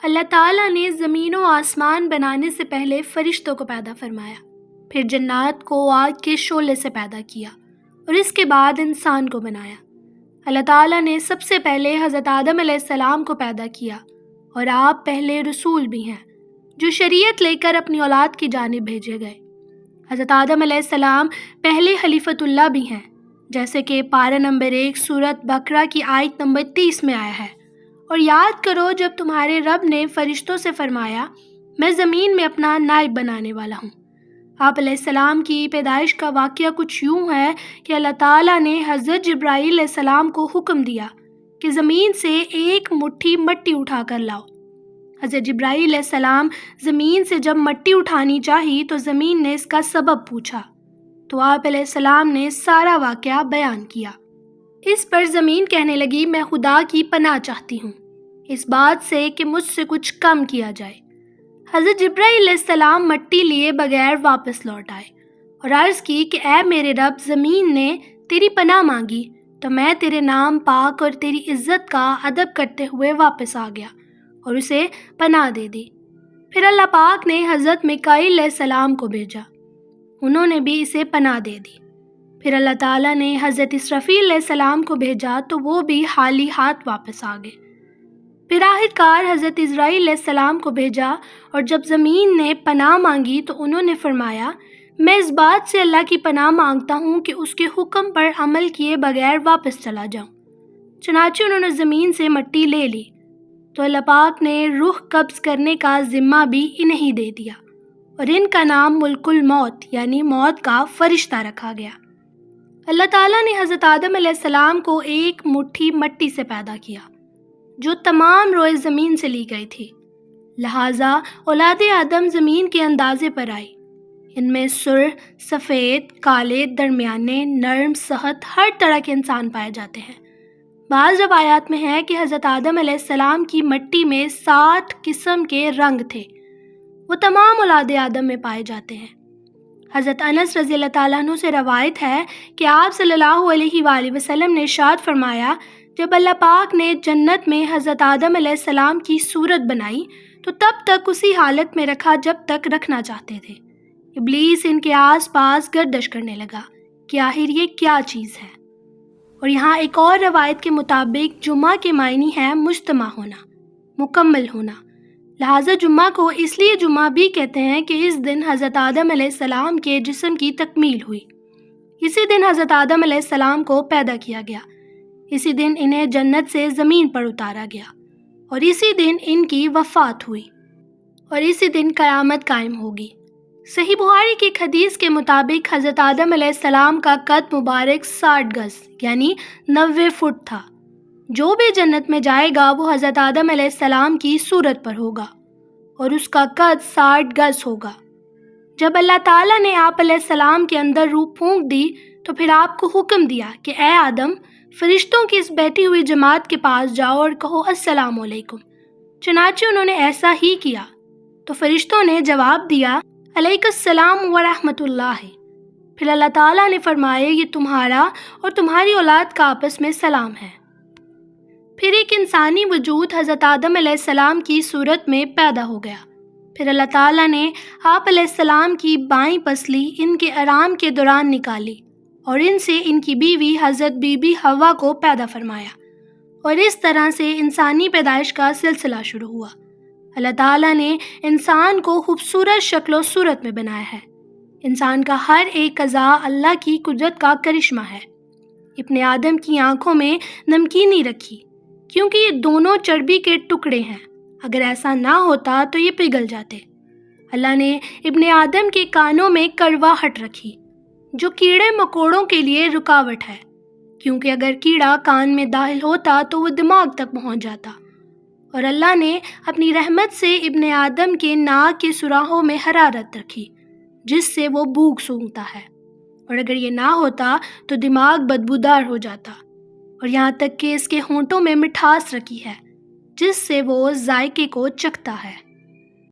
اللہ تعالیٰ نے زمین و آسمان بنانے سے پہلے فرشتوں کو پیدا فرمایا، پھر جنات کو آگ کے شعلے سے پیدا کیا اور اس کے بعد انسان کو بنایا۔ اللہ تعالیٰ نے سب سے پہلے حضرت آدم علیہ السلام کو پیدا کیا، اور آپ پہلے رسول بھی ہیں جو شریعت لے کر اپنی اولاد کی جانب بھیجے گئے۔ حضرت آدم علیہ السلام پہلے خلیفۃ اللہ بھی ہیں، جیسے کہ پارہ نمبر 1 سورۃ بقرہ کی آیت نمبر 30 میں آیا ہے، اور یاد کرو جب تمہارے رب نے فرشتوں سے فرمایا میں زمین میں اپنا نائب بنانے والا ہوں۔ آپ علیہ السلام کی پیدائش کا واقعہ کچھ یوں ہے کہ اللہ تعالیٰ نے حضرت جبرائیل علیہ السلام کو حکم دیا کہ زمین سے ایک مٹھی مٹی اٹھا کر لاؤ۔ حضرت جبرائیل علیہ السلام زمین سے جب مٹی اٹھانی چاہی تو زمین نے اس کا سبب پوچھا، تو آپ علیہ السلام نے سارا واقعہ بیان کیا۔ اس پر زمین کہنے لگی میں خدا کی پناہ چاہتی ہوں اس بات سے کہ مجھ سے کچھ کم کیا جائے۔ حضرت جبرائیل علیہ السلام مٹی لیے بغیر واپس لوٹ آئے اور عرض کی کہ اے میرے رب، زمین نے تیری پناہ مانگی تو میں تیرے نام پاک اور تیری عزت کا ادب کرتے ہوئے واپس آ گیا اور اسے پناہ دے دی۔ پھر اللہ پاک نے حضرت میکائیل علیہ السلام کو بھیجا، انہوں نے بھی اسے پناہ دے دی۔ پھر اللہ تعالیٰ نے حضرت اسرافیل علیہ السلام کو بھیجا تو وہ بھی خالی ہاتھ واپس آ گئے۔ پھر آخر کار حضرت عزرائیل علیہ السلام کو بھیجا، اور جب زمین نے پناہ مانگی تو انہوں نے فرمایا میں اس بات سے اللہ کی پناہ مانگتا ہوں کہ اس کے حکم پر عمل کیے بغیر واپس چلا جاؤں۔ چنانچہ انہوں نے زمین سے مٹی لے لی تو اللہ پاک نے روح قبض کرنے کا ذمہ بھی انہیں دے دیا، اور ان کا نام ملک الموت یعنی موت کا فرشتہ رکھا گیا۔ اللہ تعالیٰ نے حضرت آدم علیہ السلام کو ایک مٹھی مٹی سے پیدا کیا جو تمام روئے زمین سے لی گئی تھی، لہٰذا اولاد آدم زمین کے اندازے پر آئی۔ ان میں سرخ، سفید، کالے، درمیانے، نرم، سخت ہر طرح کے انسان پائے جاتے ہیں۔ بعض روایات میں ہے کہ حضرت آدم علیہ السلام کی مٹی میں 60 قسم کے رنگ تھے، وہ تمام اولاد آدم میں پائے جاتے ہیں۔ حضرت انس رضی اللہ تعالیٰ عنہ سے روایت ہے کہ آپ صلی اللہ علیہ وآلہ وسلم نے ارشاد فرمایا جب اللہ پاک نے جنت میں حضرت آدم علیہ السلام کی صورت بنائی تو تب تک اسی حالت میں رکھا جب تک رکھنا چاہتے تھے۔ ابلیس ان کے آس پاس گردش کرنے لگا کہ آخر یہ کیا چیز ہے۔ اور یہاں ایک اور روایت کے مطابق جمعہ کے معنی ہے مجتمع ہونا، مکمل ہونا، لہٰذا جمعہ کو اس لیے جمعہ بھی کہتے ہیں کہ اس دن حضرت آدم علیہ السلام کے جسم کی تکمیل ہوئی۔ اسی دن حضرت آدم علیہ السلام کو پیدا کیا گیا، اسی دن انہیں جنت سے زمین پر اتارا گیا، اور اسی دن ان کی وفات ہوئی، اور اسی دن قیامت قائم ہوگی۔ صحیح بخاری کی ایک حدیث کے مطابق حضرت آدم علیہ السلام کا قد مبارک 60 گز یعنی 90 فٹ تھا۔ جو بھی جنت میں جائے گا وہ حضرت آدم علیہ السلام کی صورت پر ہوگا اور اس کا قد 60 گز ہوگا۔ جب اللہ تعالیٰ نے آپ علیہ السلام کے اندر روح پھونک دی تو پھر آپ کو حکم دیا کہ اے آدم، فرشتوں کی اس بیٹھی ہوئی جماعت کے پاس جاؤ اور کہو السلام علیکم۔ چنانچہ انہوں نے ایسا ہی کیا تو فرشتوں نے جواب دیا علیک السلام ورحمۃ اللہ۔ پھر اللہ تعالیٰ نے فرمایا یہ تمہارا اور تمہاری اولاد کا آپس میں سلام ہے۔ پھر ایک انسانی وجود حضرت آدم علیہ السلام کی صورت میں پیدا ہو گیا۔ پھر اللہ تعالیٰ نے آپ علیہ السلام کی بائیں پسلی ان کے آرام کے دوران نکالی اور ان سے ان کی بیوی حضرت بی بی حوا کو پیدا فرمایا، اور اس طرح سے انسانی پیدائش کا سلسلہ شروع ہوا۔ اللہ تعالیٰ نے انسان کو خوبصورت شکل و صورت میں بنایا ہے۔ انسان کا ہر ایک اعضاء اللہ کی قدرت کا کرشمہ ہے۔ ابن آدم کی آنکھوں میں نمکینی رکھی کیونکہ یہ دونوں چربی کے ٹکڑے ہیں، اگر ایسا نہ ہوتا تو یہ پگھل جاتے۔ اللہ نے ابن آدم کے کانوں میں کڑواہٹ رکھی جو کیڑے مکوڑوں کے لیے رکاوٹ ہے، کیونکہ اگر کیڑا کان میں داخل ہوتا تو وہ دماغ تک پہنچ جاتا۔ اور اللہ نے اپنی رحمت سے ابن آدم کے ناک کے سوراخوں میں حرارت رکھی جس سے وہ بھوک سونگھتا ہے، اور اگر یہ نہ ہوتا تو دماغ بدبودار ہو جاتا، اور یہاں تک کہ اس کے ہونٹوں میں مٹھاس رکھی ہے جس سے وہ ذائقے کو چکھتا ہے۔